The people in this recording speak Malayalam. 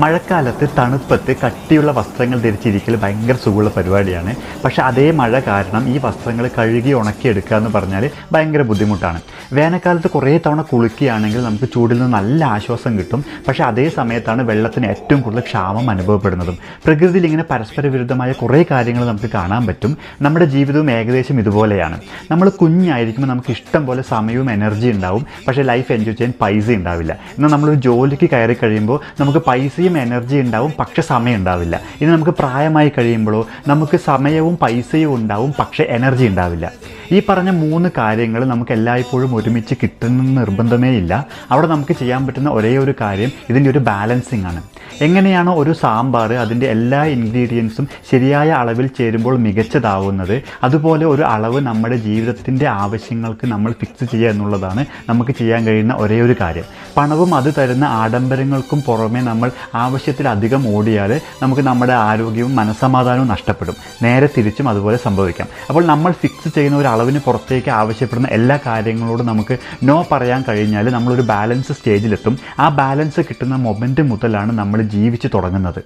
മഴക്കാലത്ത് തണുപ്പത്ത് കട്ടിയുള്ള വസ്ത്രങ്ങൾ ധരിച്ചിരിക്കൽ ഭയങ്കര സുഖമുള്ള പരിപാടിയാണ്. പക്ഷേ അതേ മഴ കാരണം ഈ വസ്ത്രങ്ങൾ കഴുകി ഉണക്കിയെടുക്കുക എന്ന് പറഞ്ഞാൽ ഭയങ്കര ബുദ്ധിമുട്ടാണ്. വേനൽക്കാലത്ത് കുറേ തവണ കുളിക്കുകയാണെങ്കിൽ നമുക്ക് ചൂടിൽ നിന്ന് നല്ല ആശ്വാസം കിട്ടും. പക്ഷേ അതേ സമയത്താണ് വെള്ളത്തിന് ഏറ്റവും കൂടുതൽ ക്ഷാമം അനുഭവപ്പെടുന്നതും. പ്രകൃതിയിൽ ഇങ്ങനെ പരസ്പര വിരുദ്ധമായ കുറേ കാര്യങ്ങൾ നമുക്ക് കാണാൻ പറ്റും. നമ്മുടെ ജീവിതവും ഏകദേശം ഇതുപോലെയാണ്. നമ്മൾ കുഞ്ഞായിരിക്കുമ്പോൾ നമുക്ക് ഇഷ്ടം പോലെ സമയവും എനർജി ഉണ്ടാവും, പക്ഷേ ലൈഫ് എൻജോയ് ചെയ്യാൻ പൈസ ഉണ്ടാവില്ല. എന്നാൽ നമ്മളൊരു ജോലിക്ക് കയറി കഴിയുമ്പോൾ നമുക്ക് പൈസയും എനർജി ഉണ്ടാവും, പക്ഷേ സമയം ഉണ്ടാവില്ല. ഇനി നമുക്ക് പ്രായമായി കഴിയുമ്പോഴോ നമുക്ക് സമയവും പൈസയും ഉണ്ടാവും, പക്ഷേ എനർജി ഉണ്ടാവില്ല. ഈ പറഞ്ഞ 3 കാര്യങ്ങൾ നമുക്ക് എല്ലായ്പ്പോഴും ഒരുമിച്ച് കിട്ടുന്ന നിർബന്ധമേ ഇല്ല. അവിടെ നമുക്ക് ചെയ്യാൻ പറ്റുന്ന ഒരേ ഒരു കാര്യം ഇതിൻ്റെ ഒരു ബാലൻസിങ് ആണ്. എങ്ങനെയാണോ ഒരു സാമ്പാർ അതിൻ്റെ എല്ലാ ഇൻഗ്രീഡിയൻസും ശരിയായ അളവിൽ ചേരുമ്പോൾ മികച്ചതാവുന്നത്, അതുപോലെ ഒരു അളവ് നമ്മുടെ ജീവിതത്തിൻ്റെ ആവശ്യങ്ങൾക്ക് നമ്മൾ ഫിക്സ് ചെയ്യുക എന്നുള്ളതാണ് നമുക്ക് ചെയ്യാൻ കഴിയുന്ന ഒരേ ഒരു കാര്യം. പണവും അത് തരുന്ന ആഡംബരങ്ങൾക്കും പുറമെ നമ്മൾ ആവശ്യത്തിലധികം ഓടിയാൽ നമുക്ക് നമ്മുടെ ആരോഗ്യവും മനസ്സമാധാനവും നഷ്ടപ്പെടും. നേരെ തിരിച്ചും അതുപോലെ സംഭവിക്കാം. അപ്പോൾ നമ്മൾ ഫിക്സ് ചെയ്യുന്ന ഒരു അളവിന് പുറത്തേക്ക് ആവശ്യപ്പെടുന്ന എല്ലാ കാര്യങ്ങളോടും നമുക്ക് നോ പറയാൻ കഴിഞ്ഞാൽ നമ്മളൊരു ബാലൻസ് സ്റ്റേജിലെത്തും. ആ ബാലൻസ് കിട്ടുന്ന മൊമെൻറ്റ് മുതലാണ് നമ്മൾ ജീവിച്ച് തുടങ്ങുന്നത്.